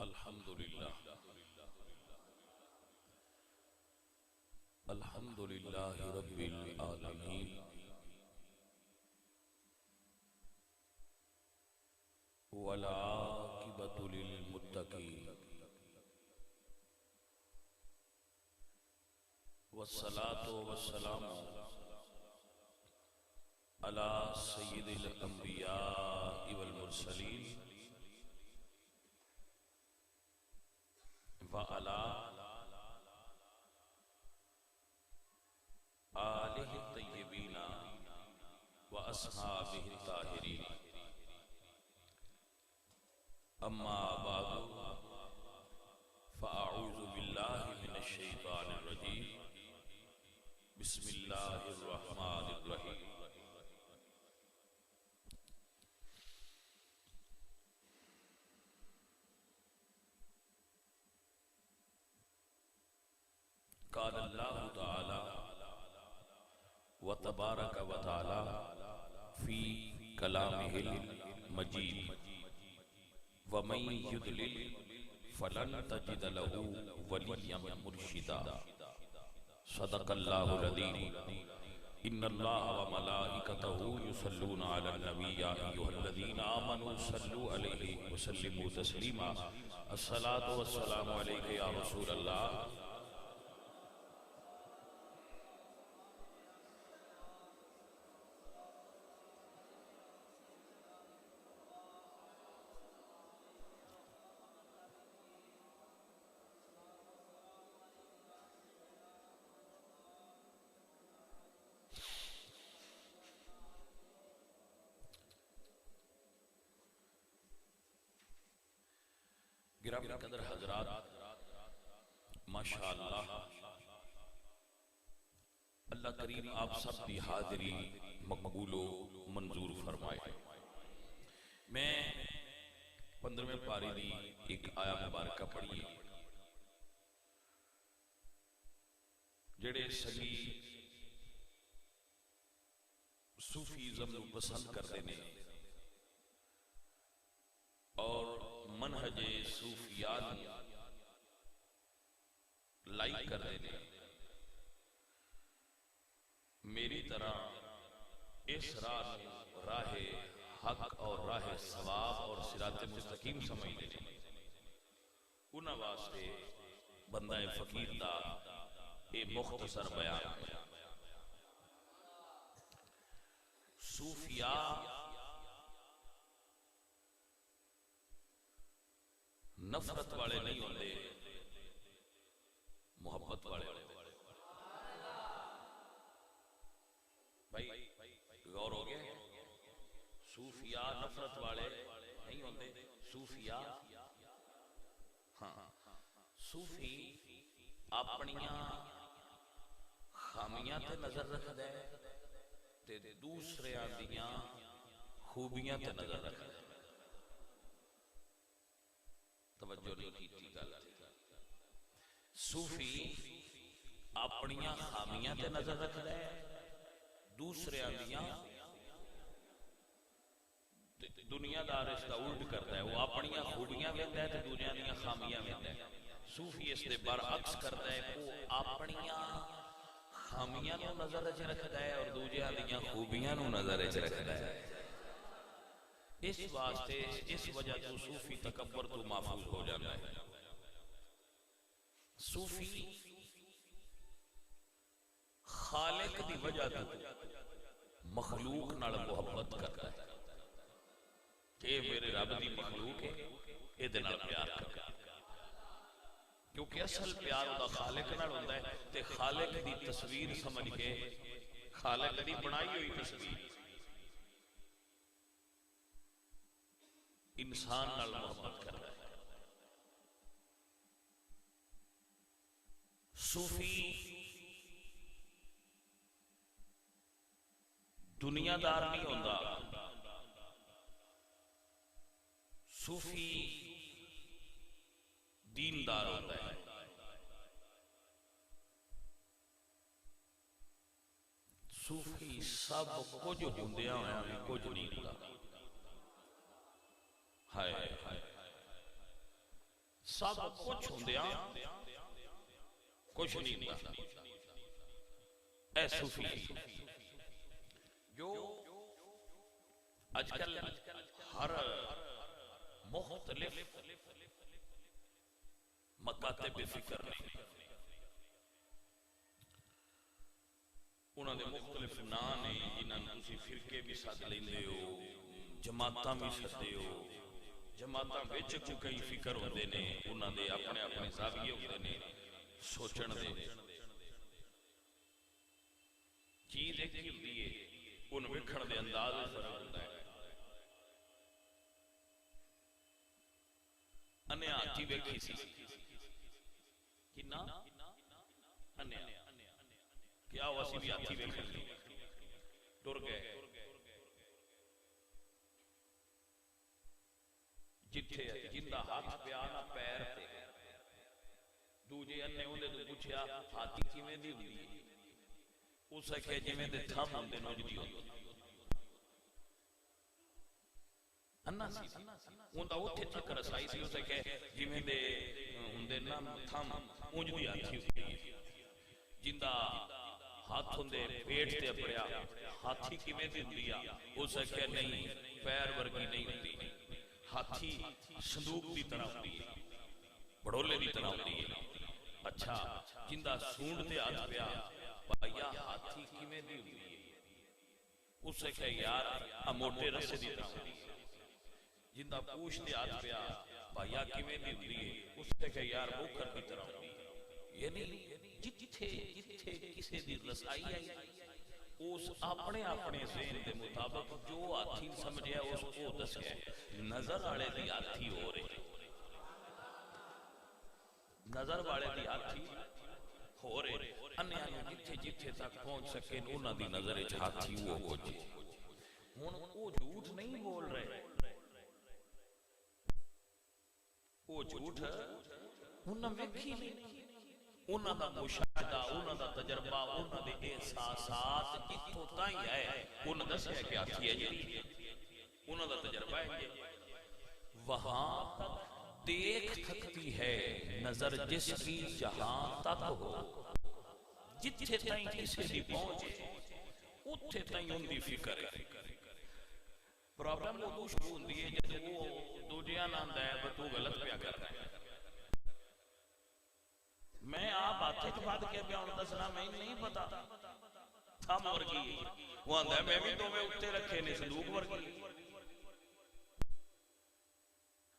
अल्हम्दुलिल्लाह अल्हम्दुलिल्लाहि रब्बिल आलमीन वल आकिबतु लिल मुत्तकीन वस्सलातु वस्सलामु अला सय्यिदिल अंबिया वल मुरसलीन व अला आलिहि तय्यबीना व अस्हाबिहि ताहिरीन अम्मा बादु फ़अऊज़ु बिल्लाहि मिनश शैतानिर रजीम बिस्मिल्लाहिर रहमानिर रहीम। क़ाल अल्लाहु तआला व तबारक व तआला फ़ी कलामिहिल मजीद व मन युद्लिल फलन तजिद लहू वलिय्यन मुर्शिदा। सदक़ल्लाहुल अज़ीम। इन्नल्लाह व मलाइकतहू युसल्लूना अलन नबी या अय्युहल्लज़ीना आमनू सल्लू अलैहि व सल्लिमू तस्लीमा। अस्सलातु वस्सलामु अलैका या रसूलल्लाह। गिरामी कदर हजरात, माशाअल्लाह अल्लाह करीम आप सब की हाजिरी मकबूलो मंजूर फरमाए। मैं 15वें पारी दी एक आया मुबारका पढ़ी जेड़े सही सूफीज़म नूं पसंद करते ने और मनहजे सूफिया लाइक करते हैं, मेरी तरह इस राह हक और राह सवाब और सिराते मुस्तकीम समझते हैं, उन्हां वास्ते बंदा फकीर दा ये मुख्तसर बयान है। सूफिया नफरत वाले नहीं होते, मोहब्बत वाले होते। भाई गौर हो गया? सूफिया नफरत वाले नहीं होते, सूफिया हाँ सूफी अपनिया खामियां ते नजर रखदा है ते दूसरियां दियां खूबियां ते नजर रखदा है। तवज्जो नहीं की गल। सूफी अपनियां खामियां ते नजर रखदा है, दूसरियां दियां दुनियादार इसका उल्ट करता है। वो अपनियां खूबियां वेंदा है ते दूसरियां दियां खामियां वेंदा है। सूफी इसके बरअक्स करता है, वो अपनियां खामियां नूं नजर च रखदा है और दूसरियां दियां खूबियां नूं नजर च रखदा है। इस वास्ते इस वजह तो सूफी तकब्बर तो महफूज हो जाता है। सूफी खालिक दी वजह तो मखलूक नाल मोहब्बत करता है कि मेरे रब दी मखलूक है, इहदे नाल प्यार करता है, क्योंकि असल प्यार उहदा खालिक नाल हुंदा है ते खालिक दी तस्वीर समझ के खालिक दी बनाई हुई तस्वीर इंसान नाल मोहब्बत करता है। सूफी दुनियादार नहीं होता, सूफी दीनदार होता है। सूफी सब कुछ होंदिया होया भी कुछ नहीं होता। हाय सब कुछ होंदिया कुछ नहीं होता। ऐ सूफी जो आजकल हर मुख्तलिफ मकातिब फिक्र ने, उन्होंने मुख्तलिफ नां ने जिन्होंने तुसीं फिरके भी सद लेंदे हो, जमातां भी सददे हो। जमातां विच कई फिक्र होंदे ने, उन्होंने अपने अपने ज़ाविये होंदे ने सोचण दे। चीज़ एक ही होंदी है, उन वेखण दे अंदाज में फर्क होंदा है। अन्य हाथी वेखी सी किन्ना अन्य क्या हुआ सी भी हाथी वेख टुर गए। जिथे जिंदा हाथ पिया ना पैर ते, दूजे अन्ने उहदे तो पूछया हाथी किवें दी हुंदी है? उस आख्या जिवें दे थंम हुंदे ने उजदी हुंदी। अन्ना सी उहदा उत्थे तक रसाई सी। उस आख्या जिवें दे हुंदे ना थंम उजदी हाथी हुंदी है। जिंदा हाथ होंदे पेट ते अपड़िया हाथी किवें दी हुंदी आ? उस आख्या नहीं, पैर वर्गी नहीं हुंदी। हाथी संदूक की तरह होती है, बड़ोले की तरह होती है। अच्छा, जिंदा सूंड ते हाथ पिया भाईया हाथी किवें दी हुंदी है? उसे कहे यार आ मोटे रस्से दी तरह होती है। जिंदा पूछ ते हाथ पिया भाईया किवें दी हुंदी है? उसे कहे यार बोखर की तरह होती है। यानी जिथे जिथे किसी दी रसाई आई उस अपने अपने ज़हन के मुताबिक जो हाथी समझिया उसको दसिया। नजर वाले दी हाथी हो रही, नजर वाले दी हाथी हो रहे। अन्य जिथे जिथे तक पहुंच सके उन्हां दी नजर च हाथी वो कुछ। हुण वो झूठ नहीं बोल रहे, वो झूठ उन्हां वेखी नहीं। उन्हां दा मुशाहिदा, उन्हां दा तजर्बा, उन्हां दे एहसासात इत्थों ताईं आए। उन्हां दस्सिया कि हाथी है जी, उन्हां दा तजर्बा है। वहां तक देख सकती है नजर जिसकी जहां तक हो। जिथे ताईं किसी दी पहुंचे उत्थे ताईं उनदी फिक्र है। प्रॉब्लम उदों शुरू होंदी है जब वो दूजियां नाल आंदा है तू गलत पिया कर रहा है। मैं आप हाथे च बद के पिया दसना मैं नहीं पता थम वर्गी। वो आंदा मैं भी दोवें उत्ते रखे ने संदूक वर्गी।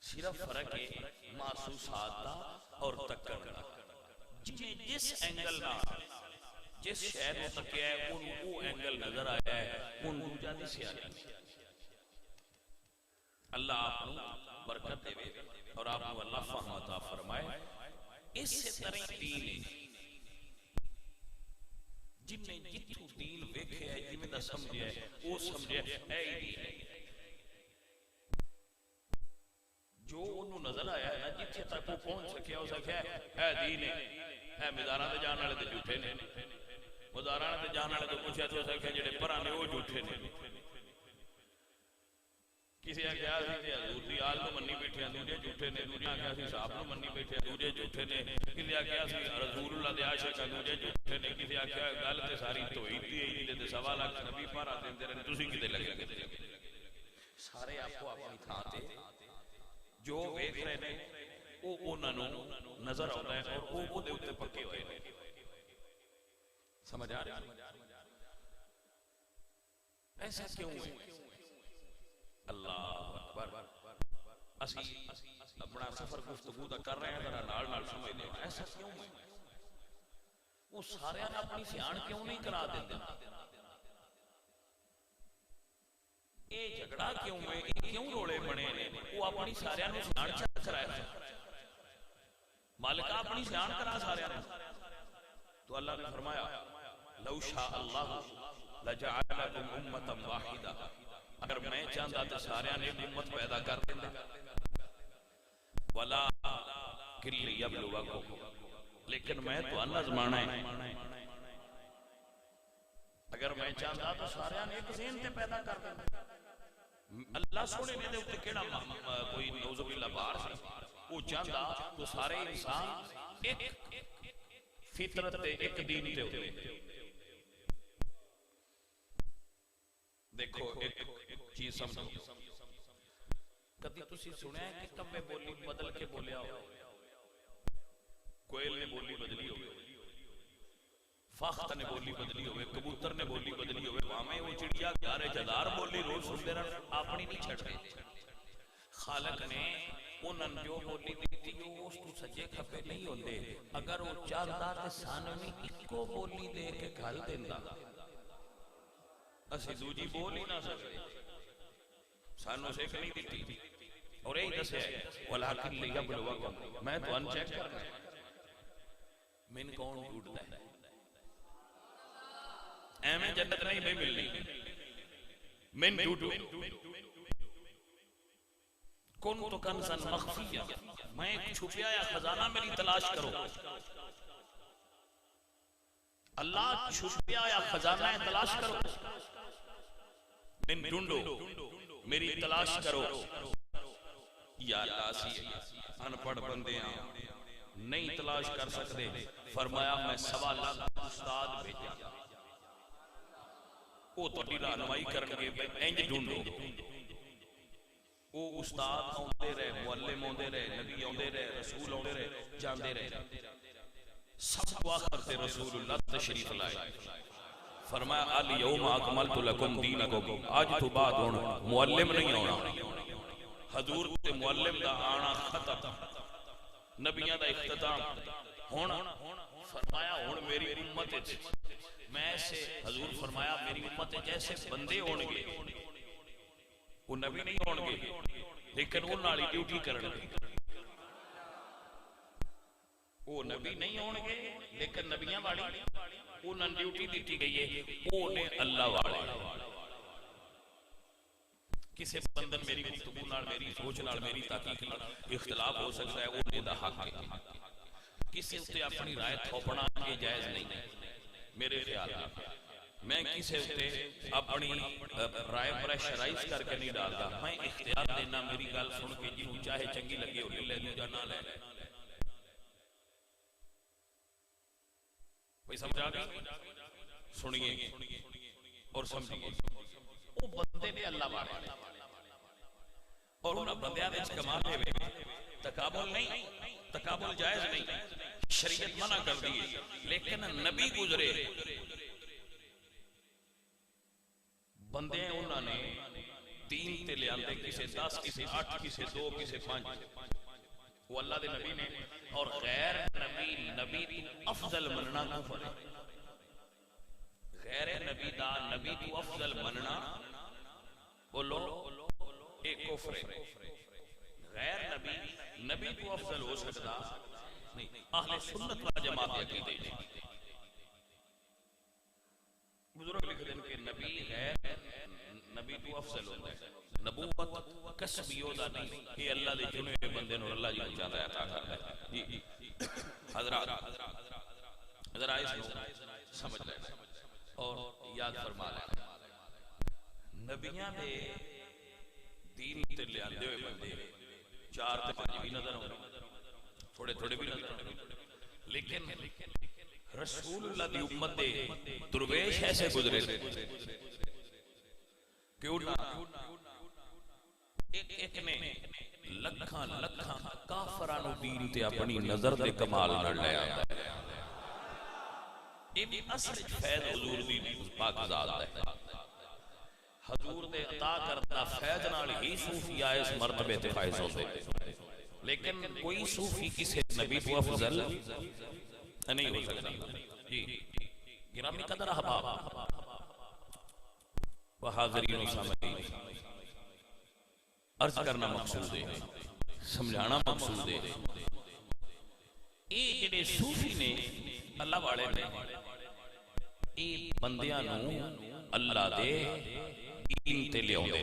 सिर्फ फर्क है महसूसात दा और तकण दा। जिन्हें जिस एंगल ना जिस शहर को तकिया है उन वो एंगल नजर आया है, उन दूजा दिसिया नहीं। अल्लाह आपको बरकत देवे और आपको अल्लाह फहम अता फरमाए। इस तरह दीन जिन्हें जिथों दीन वेखे है जिवें दा समझिया है वो समझिया है ही दीन। जो उन्होंने नजर आया है ना जिथे तक वो पहुंच सकिया उस आख्या है दीन है। मज़ारां ते जाने वाले तो झूठे ने, मज़ारां ते जाने वाले तो पूछा तो उस आख्या जिहड़े परां ने वो झूठे ने। किसी आख्या हजूर दी आल नूं मन्नी बैठे दूजे झूठे ने, दूजे आख्या साहब नूं मन्नी बैठे दूजे झूठे ने, किसी आख्या रसूलुल्लाह दे आशिक दूजे झूठे ने, किसी आख्या गल ते सारी धोई दी है जिहदे 1.25 लाख नबी पहरा देंदे रहे तुसीं किते लगे। सारे आपको अपनी थां ते जो वेख रहे ने वो उन्हां नूं नजर आउंदा है और वो उहदे उत्ते पक्के होए ने। समझ आ रही? ऐसा क्यों है? अल्लाह अकबर। असी अपना सफर गुफ्तगू दा कर रहे हैं जरा नाल नाल समझदे हैं ऐसा क्यों है? वो सारियां ने अपनी सियाण क्यों नहीं करा देंदे? ये झगड़ा क्यों है? क्यों रोले बने ने? वो अपनी सारियां नूं सियाण कराया, मालिक अपनी सियाण करा सारियां नूं। तो अल्लाह ने फरमाया लौ शा अल्लाह लजअलकुम उम्मतन वाहिदा। अगर मैं चाहता तो सारियां ने उम्मत पैदा कर देंदा। वला किल्ली यबलुवकुम, लेकिन मैं तो आजमाना है। अगर मैं चाहता तो सारियां ने एक ज़हन ते पैदा कर देंदा। अल्लाह सोने ने दे उत्ते केड़ा कोई नौजुबिल्ला बाहर सी, वो चाहता तो सारे इंसान एक फितरत ते एक दीन ते होते। देखो एक चीज समझो, कभी तुसी सुनिया है कि कब्बे बोली बदल के बोलिया हो? कोयल ने बोली बदली हो, फाख्त ने बोली बदली हो, कबूतर ने बोली बदली हो, भावे वो चिड़िया गारे जदार बोली रोज सुनते रह अपनी नहीं छड़ते। खालक ने उन्होंने जो बोली दी उस तू सज्जे खब्बे नहीं होंदे। अगर वो चाहता तो सानू भी इको बोली दे के गल देंदा, असि दूजी बोल ही ना सकते, सानू सिख नहीं दी। और यही दसिया वलाकिन लियबलुवकुम, मैं तुहानू चेक करना मैन कौन झूठता है। एवें जन्नत नहीं भी मिलनी, मैन झूठू कौन तो कंसन मख्फिया, मैं एक छुपिया या खजाना मेरी तलाश करो। अल्लाह छुपिया या खजाना है तलाश करो, मैन ढूंढो मेरी तलाश करो। यार अनपढ़ बंदे नहीं तलाश कर सकते। फरमाया मैं 1.25 लाख उस्ताद भेजा, वो थोड़ी रहनुमाई करनगे इंज ढूंढो। वो उस्ताद आते रहे, मुअल्लिम आते रहे, नबी आते रहे, रसूल आते रहे, जाते रहे, सब दुआ करते रसूलुल्लाह तशरीफ लाए। फरमाया अल यौम अकमलतु लकुम दीनकुम, आज तो बाद हुण मुअल्लिम नहीं आना, हजूर ते मुअल्लिम दा आना खत्म, नबियां दा इख्तिताम। हुण फरमाया हुण मेरी उम्मत विच मैं ऐसे, हजूर फरमाया मेरी उम्मत विच ऐसे बंदे होणगे, वो नबी नहीं होणगे लेकिन उन्हां वाली ड्यूटी करनगे। वो नबी नहीं होणगे लेकिन नबियां वाली उन्हां नूं ड्यूटी दी गई है, वो ने अल्लाह वाले। किसी बंदन मेरी गुफ्तगू नाल, मेरी सोच नाल, मेरी ताकीक नाल इख्तिलाफ हो सकता है, वो दा हक है। किसी उत्ते अपनी राय थोपना ये जायज नहीं है मेरे ख्याल में। मैं किसी उत्ते अपनी राय प्रेशराइज करके नहीं डालता, मैं इख्तियार देना मेरी गल सुन के जिन्हों चाहे चंगी लगे हो ले दूजा ना ले। भाई समझ आ गई? सुनिए और समझिए। वो बंदे ने अल्लाह वाले और उन्हें बंदियां विच कमाल है तकाबुल नहीं, तकाबुल जायज नहीं, शरीयत मना कर दी है। लेकिन नबी गुजरे बंदे उन्होंने तीन ते ले आंदे, किसे 10, किसे 8, किसे 2, किसे 5, वो अल्लाह दे नबी ने। और गैर नबी नबी तू अफजल मनना कुफर है। गैर नबी दा नबी तू अफजल मनना बोलो एक कुफर है। गैर नबी नबी तू अफजल हो सकता नहीं। अहले सुन्नत व जमात के अकीदे बुजुर्ग लिख देन के नबी गैर नबी तू अफजल होता है। नबूवत कसबियो दा नहीं, ये अल्लाह दे चुने हुए बंदे नु अल्लाह जी चाहता है अता करता है। जी हजरत जरा इसको समझ लेना और याद फरमा लेना। नबियां दे दीन ते ले आंदे हुए बंदे 4 ते 5 भी नजर आउंदे, थोड़े थोड़े भी नजर आउंदे, लेकिन रसूलुल्लाह दी उम्मत दे दुर्वेश ऐसे गुजरे क्यों ना एक ने लखां लखां काफरां नु दीन ते अपनी नजर दे कमाल नाल ले आंदा है। ये भी असल फैज़ हुजूर दी पाक ज़ात है। हजूर दे अता करता फैज़ नाल ही सूफिया इस मर्तबे ते फाइज होंदे, लेकिन कोई सूफी किसी नबी तो अफजल नहीं हो सकता। जी गिरामी कदर अहबाब व हाज़रीन व सामईन, अर्ज करना मकसूद है, समझाना मकसूद है। ये जेडे सूफी ने अल्लाह वाले ने ये बंदियां नू अल्लाह दे दीन ते लियाउंदे।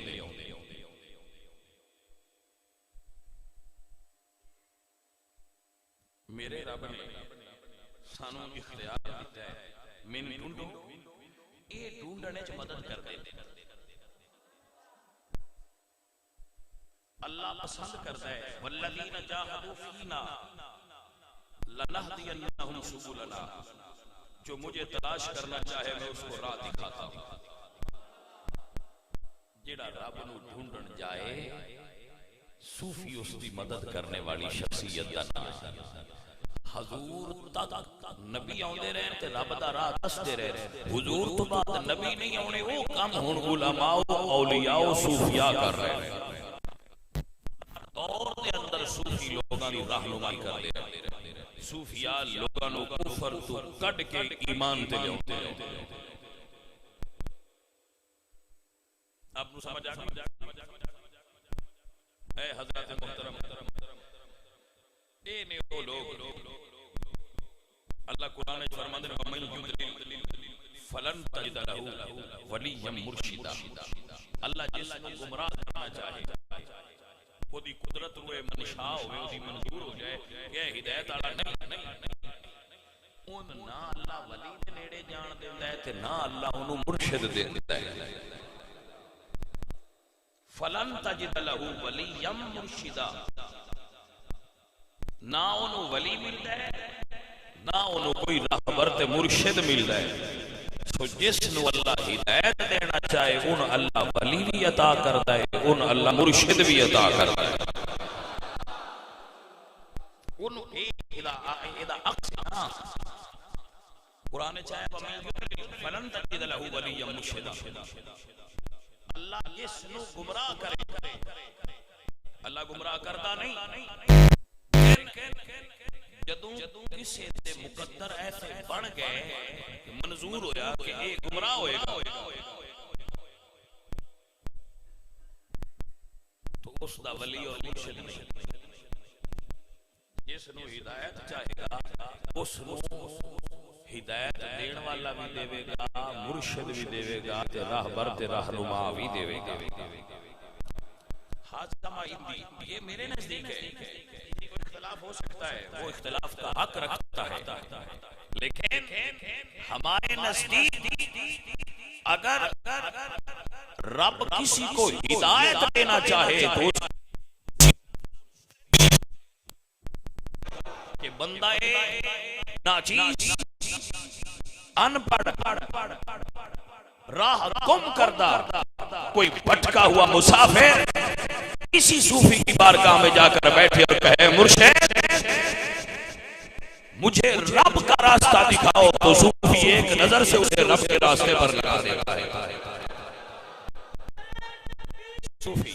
मेरे रब ने सानू इख्तियार दिता है, मैनू ढूंढो, ये ढूंढने च मदद कर दे। अल्लाह पसंद करता है, वल्लज़ीना जाहदू फीना लनहदियन्नहुम सुबुलना, जो मुझे तलाश करना चाहे मैं उसको राह दिखाता हूं। जेड़ा रब नू ढूंढण जाए सूफी उसकी मदद करने वाली शख्सियत दा नाम। हजूर तक नबी आउंदे रहे ते रब दा राह दसदे रहे, हुजूर तो बाद नबी नहीं आउणे, वो काम हुण उलमा औलिया सूफिया कर रहे हैं। दौर दे अंदर सूफी लोगां दी रहनुमाई करदे रहे, सूफिया लोगां नू कुफर तो कढ के ईमान ते लियाउंदे रहे। आप नु समझ आ गया? ए हजरत मोहतरम, ए ने वो लोग, अल्लाह कुरान में फरमाते हैं वमन युद्लिल फलन तजिद लहू वलिय्यम मुर्शिदा। अल्लाह जिसको गुमराह करना चाहे, ओदी कुदरत होए, मनशा होवे, ओदी मंजूर हो जाए, ये हिदायत वाला नहीं ओन ना अल्लाह वली दे नेड़े जान देंदा है ते ना अल्लाह ओनु मुर्शिद देंदा है। फलन तजिद लहू वलिय्यम मुर्शिदा, ना ओनु वली मिलदा है ना ओनु कोई रहबर ते मुर्शिद मिलदा है। सो जिसनु अल्लाह हिदायत देना चाहे उन अल्लाह वली भी अता करता है, उन अल्लाह मुर्शिद भी अता करता है। उन इदा अक्स ना कुरान चाहे फलन तजिद लहू वलिय्यम मुर्शिदा, अल्लाह जिसनु गुमराह करे, अल्लाह गुमराह करता नहीं। जदों किसी दे मुकद्दर ऐसे बन गए कि मंजूर होया कि ये गुमराह होएगा, तो उसदा वली और मुर्शिद नहीं। जिसनु हिदायत चाहेगा उसनु हिदायत देण वाला भी देवेगा, मुर्शिद भी देवेगा, ते राहबर ते रहनुमा भी देवेगा। हाजमा इंदी ये मेरे नजदीक है, इख्तिलाफ हो सकता है, वो इख्तिलाफ का हक रखता है, लेकिन हमारे नजदीक अगर रब किसी को हिदायत देना चाहे तो कि बंदा नाचीज अनपढ़ राह गुम करदा कोई भटका हुआ मुसाफिर किसी सूफी की बारगाह में जाकर बैठे और कहे मुर्शिद मुझे रब का रास्ता दिखाओ, तो सूफी एक नजर से उसे रब के रास्ते पर लगा देता है। सूफी